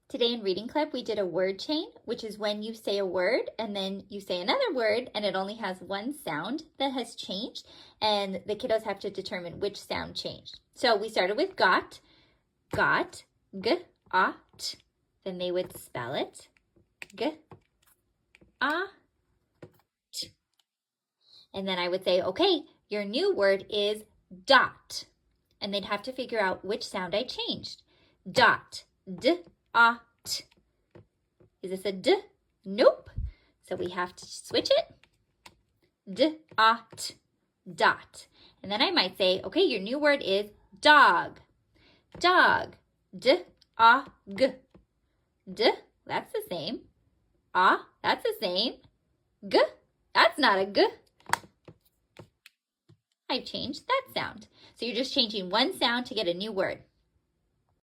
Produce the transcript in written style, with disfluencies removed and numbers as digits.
Today in Reading Club, we did a word chain, which is when you say a word and then you say another word and it only has one sound that has changed, and the kiddos have to determine which sound changed. So we started with got, g-a-t. Then they would spell it, g-a-t. And then I would say, okay, your new word is dot. And they'd have to figure out which sound I changed. Dot, d-a-t. Is this a d? Nope. So we have to switch it. D-a-t, dot. And then I might say, okay, your new word is dog. Dog, d-a-g. D, that's the same. A, that's the same. G, that's not a g. I changed that sound. So you're just changing one sound to get a new word.